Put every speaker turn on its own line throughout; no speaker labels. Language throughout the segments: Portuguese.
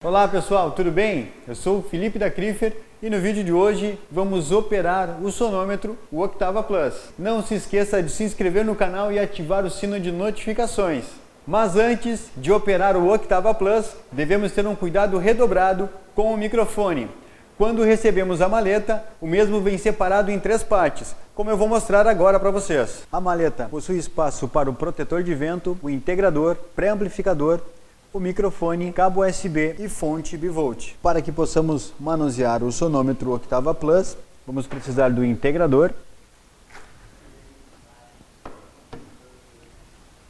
Olá pessoal, tudo bem? Eu sou o Felipe da Crifer e no vídeo de hoje vamos operar o sonômetro, o Octava Plus. Não se esqueça de se inscrever no canal e ativar o sino de notificações. Mas antes de operar o Octava Plus, devemos ter um cuidado redobrado com o microfone. Quando recebemos a maleta, o mesmo vem separado em 3 partes, como eu vou mostrar agora para vocês. A maleta possui espaço para o protetor de vento, o integrador, pré-amplificador, o microfone, cabo USB e fonte bivolt. Para que possamos manusear o sonômetro Octava Plus, vamos precisar do integrador,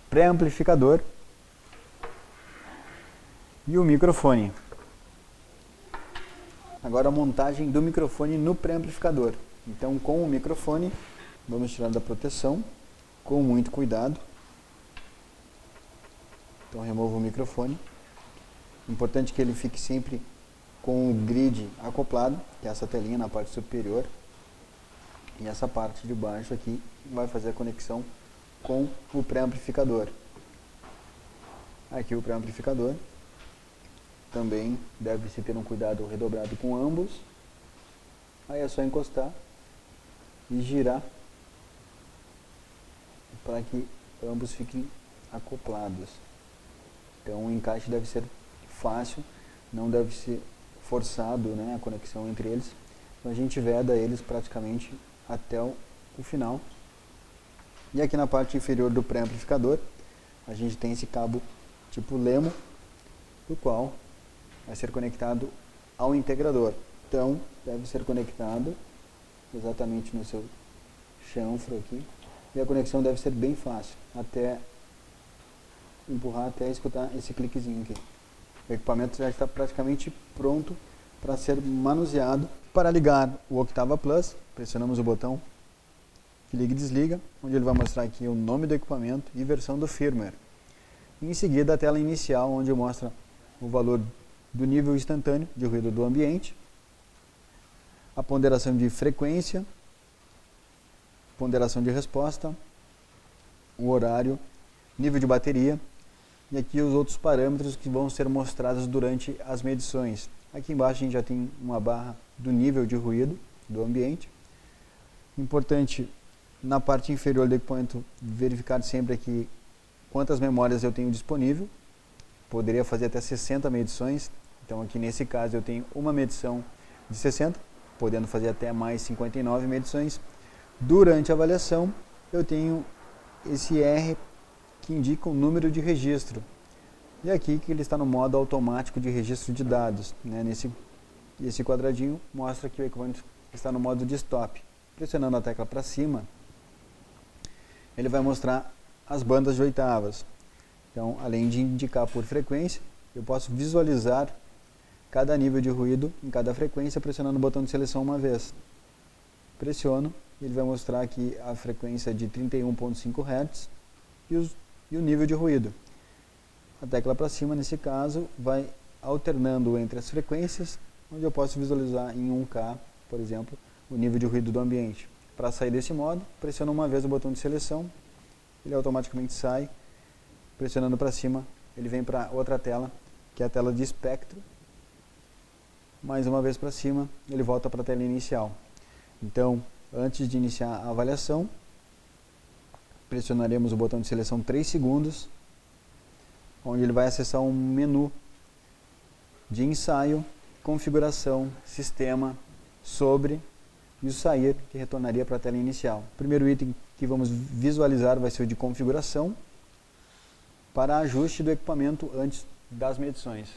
pré-amplificador e o microfone. Agora a montagem do microfone no pré-amplificador. Então, com o microfone, vamos tirar da proteção com muito cuidado. Então removo o microfone. Importante que ele fique sempre com o grid acoplado, que é essa telinha na parte superior. E essa parte de baixo aqui vai fazer a conexão com o pré-amplificador. Aqui o pré-amplificador. Também deve-se ter um cuidado redobrado com ambos. Aí é só encostar e girar para que ambos fiquem acoplados. Então o encaixe deve ser fácil, não deve ser forçado, né, a conexão entre eles. Então a gente veda eles praticamente até o final. E aqui na parte inferior do pré-amplificador, a gente tem esse cabo tipo Lemo, do qual vai ser conectado ao integrador. Então deve ser conectado exatamente no seu chanfro aqui. E a conexão deve ser bem fácil, até empurrar até escutar esse cliquezinho aqui. O equipamento já está praticamente pronto para ser manuseado. Para ligar o Octava Plus, pressionamos o botão que liga e desliga, onde ele vai mostrar aqui o nome do equipamento e versão do firmware. Em seguida, a tela inicial, onde mostra o valor do nível instantâneo de ruído do ambiente, a ponderação de frequência, ponderação de resposta, o horário, nível de bateria, e aqui os outros parâmetros que vão ser mostrados durante as medições. Aqui embaixo a gente já tem uma barra do nível de ruído do ambiente. Importante, na parte inferior do equipamento, verificar sempre aqui quantas memórias eu tenho disponível. Poderia fazer até 60 medições. Então aqui nesse caso eu tenho uma medição de 60, podendo fazer até mais 59 medições. Durante a avaliação eu tenho esse R que indica o número de registro. E aqui que ele está no modo automático de registro de dados, né? Esse quadradinho mostra que o equipamento está no modo de stop. Pressionando a tecla para cima, ele vai mostrar as bandas de oitavas. Então, além de indicar por frequência, eu posso visualizar cada nível de ruído em cada frequência pressionando o botão de seleção uma vez. Pressiono, ele vai mostrar aqui a frequência de 31.5 Hz e o nível de ruído. A tecla para cima, nesse caso, vai alternando entre as frequências, onde eu posso visualizar em 1K, por exemplo, o nível de ruído do ambiente. Para sair desse modo, pressiono uma vez o botão de seleção, ele automaticamente sai. Pressionando para cima, ele vem para outra tela, que é a tela de espectro. Mais uma vez para cima, ele volta para a tela inicial. Então, antes de iniciar a avaliação, pressionaremos o botão de seleção 3 segundos, onde ele vai acessar um menu de ensaio, configuração, sistema, sobre e o sair, que retornaria para a tela inicial. O primeiro item que vamos visualizar vai ser o de configuração, para ajuste do equipamento antes das medições.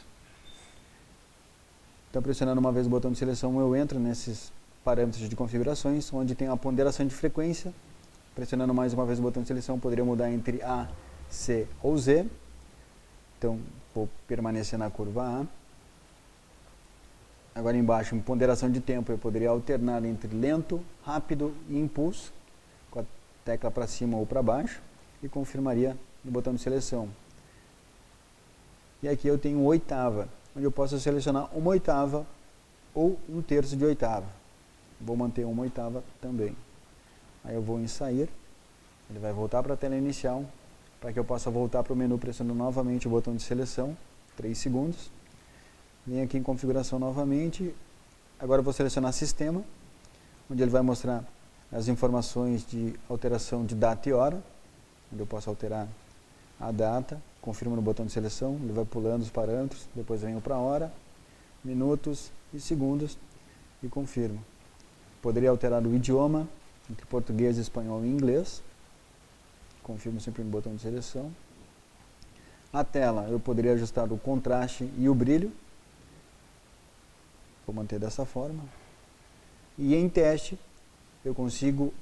Então, pressionando uma vez o botão de seleção, eu entro nesses parâmetros de configurações, onde tem a ponderação de frequência. Pressionando mais uma vez o botão de seleção, poderia mudar entre A, C ou Z. Então, vou permanecer na curva A. Agora embaixo, em ponderação de tempo, eu poderia alternar entre lento, rápido e impulso, com a tecla para cima ou para baixo, e confirmaria no botão de seleção. E aqui eu tenho oitava, onde eu posso selecionar uma oitava ou 1/3 de oitava. Vou manter uma oitava também. Aí eu vou em sair, ele vai voltar para a tela inicial, para que eu possa voltar para o menu pressionando novamente o botão de seleção, 3 segundos. Venho aqui em configuração novamente. Agora eu vou selecionar sistema, onde ele vai mostrar as informações de alteração de data e hora, onde eu posso alterar a data, confirmo no botão de seleção, ele vai pulando os parâmetros, depois venho para a hora, minutos e segundos e confirmo. Poderia alterar o idioma, entre português, espanhol e inglês, confirmo sempre no botão de seleção. A tela, eu poderia ajustar o contraste e o brilho, vou manter dessa forma. E em teste, eu consigo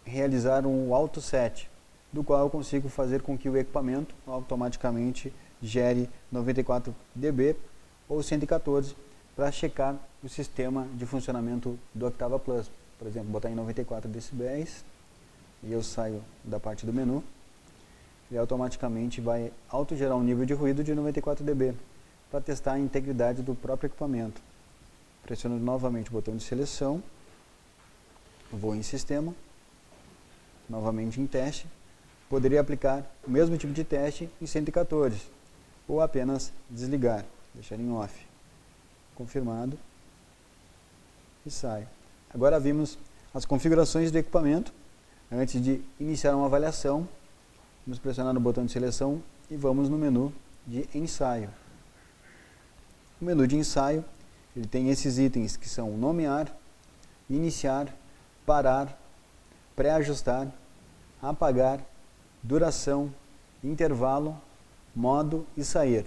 realizar um auto set, do qual eu consigo fazer com que o equipamento automaticamente gere 94 dB ou 114 para checar o sistema de funcionamento do Octava Plus. Por exemplo, botar em 94 decibéis e eu saio da parte do menu e automaticamente vai autogerar um nível de ruído de 94 dB para testar a integridade do próprio equipamento. Pressiono novamente o botão de seleção, vou em sistema, novamente em teste. Poderia aplicar o mesmo tipo de teste em 114 ou apenas desligar, deixar em off. Confirmado e sai. Agora vimos as configurações do equipamento. Antes de iniciar uma avaliação, vamos pressionar no botão de seleção e vamos no menu de ensaio. O menu de ensaio, ele tem esses itens que são nomear, iniciar, parar, pré-ajustar, apagar, duração, intervalo, modo e sair.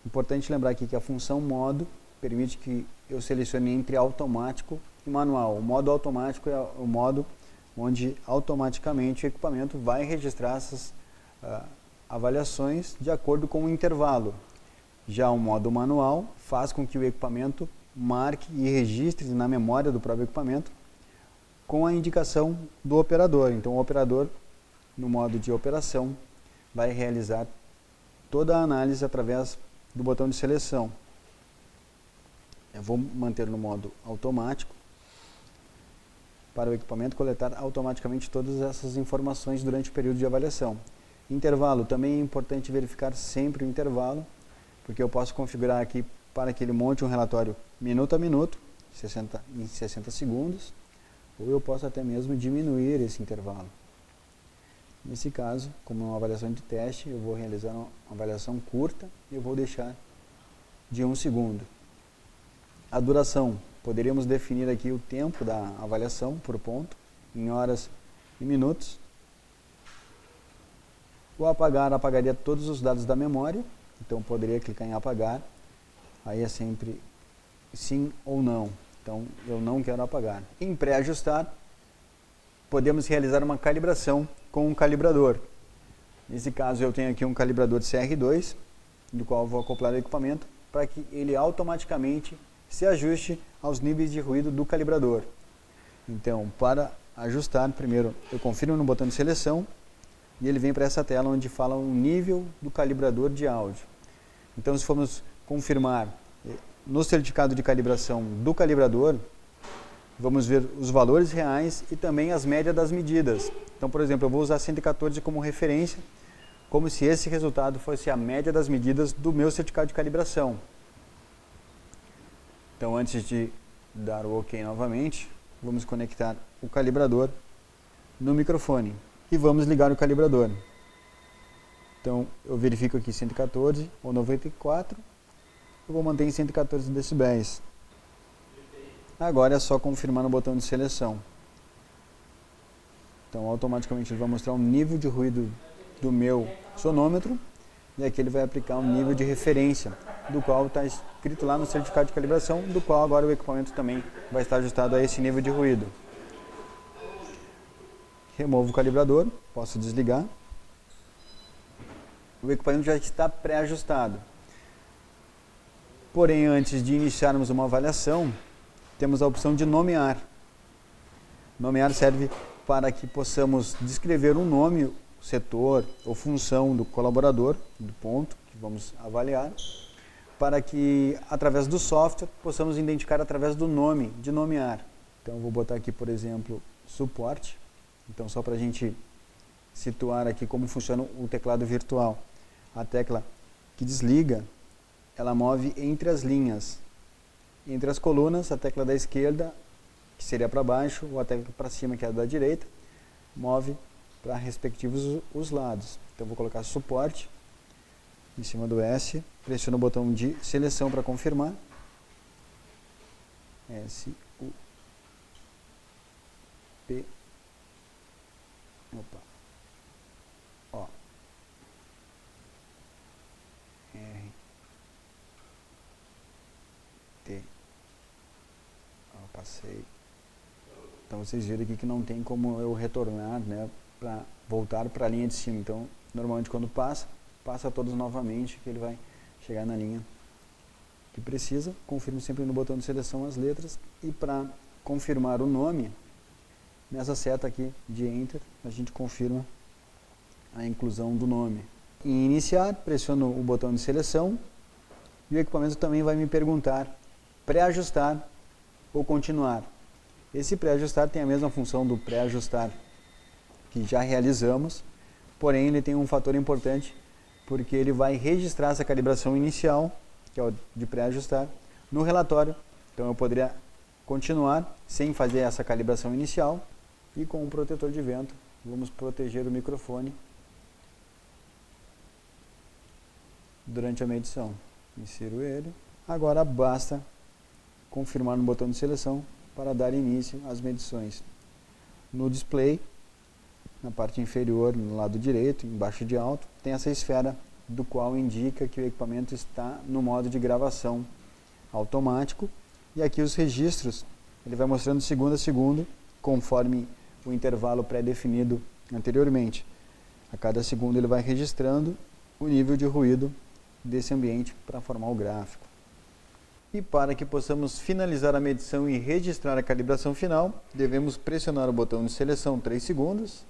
Importante lembrar aqui que a função modo permite que eu selecione entre automático e manual. O modo automático é o modo onde automaticamente o equipamento vai registrar essas avaliações de acordo com o intervalo. Já o modo manual faz com que o equipamento marque e registre na memória do próprio equipamento com a indicação do operador. Então o operador, no modo de operação, vai realizar toda a análise através do botão de seleção. Eu vou manter no modo automático para o equipamento coletar automaticamente todas essas informações durante o período de avaliação. Intervalo, também é importante verificar sempre o intervalo, porque eu posso configurar aqui para que ele monte um relatório minuto a minuto, em 60 segundos, ou eu posso até mesmo diminuir esse intervalo. Nesse caso, como é uma avaliação de teste, eu vou realizar uma avaliação curta e eu vou deixar de 1 segundo. A duração, poderíamos definir aqui o tempo da avaliação por ponto, em horas e minutos. O apagar, apagaria todos os dados da memória, então poderia clicar em apagar, aí é sempre sim ou não, então eu não quero apagar. Em pré-ajustar, podemos realizar uma calibração com um calibrador. Nesse caso eu tenho aqui um calibrador CR2, do qual eu vou acoplar o equipamento para que ele automaticamente se ajuste aos níveis de ruído do calibrador. Então, para ajustar, primeiro eu confirmo no botão de seleção e ele vem para essa tela onde fala o nível do calibrador de áudio. Então, se formos confirmar no certificado de calibração do calibrador, vamos ver os valores reais e também as médias das medidas. Então, por exemplo, eu vou usar 114 como referência, como se esse resultado fosse a média das medidas do meu certificado de calibração. Então, antes de dar o OK novamente, vamos conectar o calibrador no microfone e vamos ligar o calibrador. Então, eu verifico aqui 114 ou 94, eu vou manter em 114 decibéis. Agora é só confirmar no botão de seleção. Então, automaticamente ele vai mostrar o nível de ruído do meu sonômetro e aqui ele vai aplicar um nível de referência, do qual está escrito lá no certificado de calibração, do qual agora o equipamento também vai estar ajustado a esse nível de ruído. Removo o calibrador, posso desligar. O equipamento já está pré-ajustado. Porém, antes de iniciarmos uma avaliação, temos a opção de nomear. Nomear serve para que possamos descrever um nome, setor ou função do colaborador, do ponto que vamos avaliar, para que, através do software, possamos identificar através do nome, de nomear. Então, eu vou botar aqui, por exemplo, suporte. Então, só para a gente situar aqui como funciona o teclado virtual. A tecla que desliga ela move entre as linhas. Entre as colunas, a tecla da esquerda, que seria para baixo, ou a tecla para cima, que é a da direita, move para respectivos os lados. Então vou colocar suporte em cima do S, pressiono o botão de seleção para confirmar. S, U, P, opa, O, R, T, passei. Então vocês viram aqui que não tem como eu retornar, né, para voltar para a linha de cima. Então normalmente quando passa todos novamente, que ele vai chegar na linha que precisa. Confirmo sempre no botão de seleção as letras, e para confirmar o nome, nessa seta aqui de Enter, a gente confirma a inclusão do nome. Em iniciar, pressiono o botão de seleção, e o equipamento também vai me perguntar pré-ajustar ou continuar. Esse pré-ajustar tem a mesma função do pré-ajustar que já realizamos, porém ele tem um fator importante, porque ele vai registrar essa calibração inicial, que é o de pré-ajustar, no relatório. Então eu poderia continuar sem fazer essa calibração inicial, e com o protetor de vento vamos proteger o microfone durante a medição. Insiro ele. Agora basta confirmar no botão de seleção para dar início às medições. No display, na parte inferior, no lado direito, embaixo de alto, tem essa esfera do qual indica que o equipamento está no modo de gravação automático, e aqui os registros, ele vai mostrando segundo a segundo, conforme o intervalo pré-definido anteriormente. A cada segundo ele vai registrando o nível de ruído desse ambiente para formar o gráfico. E para que possamos finalizar a medição e registrar a calibração final, devemos pressionar o botão de seleção 3 segundos,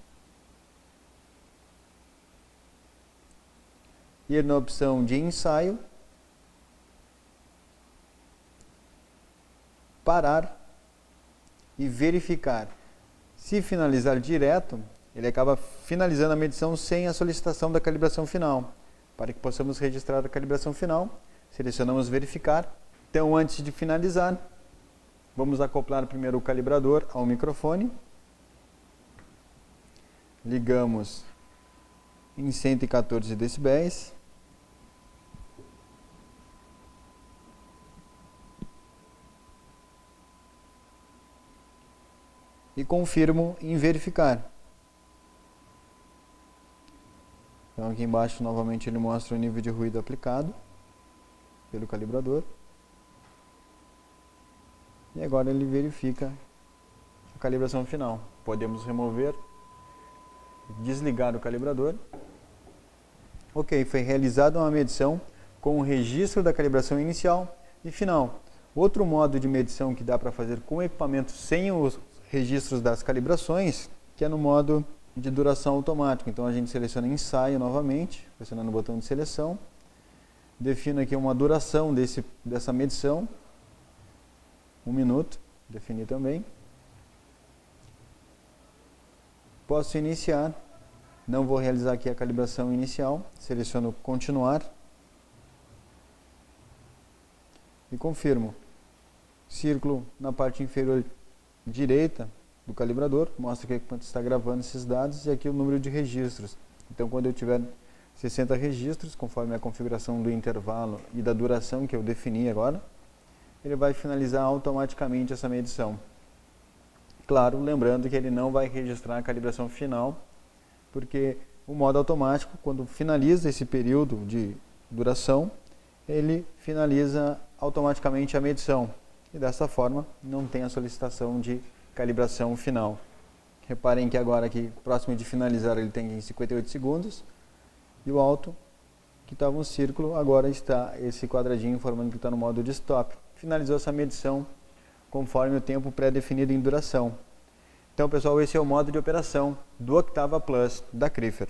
ir na opção de ensaio, parar e verificar. Se finalizar direto, ele acaba finalizando a medição sem a solicitação da calibração final. Para que possamos registrar a calibração final, selecionamos verificar. Então, antes de finalizar, vamos acoplar primeiro o calibrador ao microfone. Ligamos em 114 decibéis. E confirmo em verificar. Então aqui embaixo novamente ele mostra o nível de ruído aplicado pelo calibrador. E agora ele verifica a calibração final. Podemos remover, desligar o calibrador. Ok, foi realizada uma medição com o registro da calibração inicial e final. Outro modo de medição que dá para fazer com o equipamento sem os registros das calibrações, que é no modo de duração automático. Então a gente seleciona ensaio novamente, pressionando o botão de seleção, defino aqui uma duração dessa medição, 1 minuto, defini também. Posso iniciar, não vou realizar aqui a calibração inicial, seleciono continuar e confirmo. Círculo na parte inferior direita do calibrador, mostra que o equipamento está gravando esses dados, e aqui o número de registros. Então quando eu tiver 60 registros, conforme a configuração do intervalo e da duração que eu defini agora, ele vai finalizar automaticamente essa medição. Claro, lembrando que ele não vai registrar a calibração final, porque o modo automático, quando finaliza esse período de duração, ele finaliza automaticamente a medição. E dessa forma não tem a solicitação de calibração final. Reparem que agora aqui, próximo de finalizar, ele tem 58 segundos, e o alto, que estava um círculo, agora está esse quadradinho informando que está no modo de stop. Finalizou essa medição conforme o tempo pré-definido em duração. Então pessoal, esse é o modo de operação do Octava Plus da Crifer.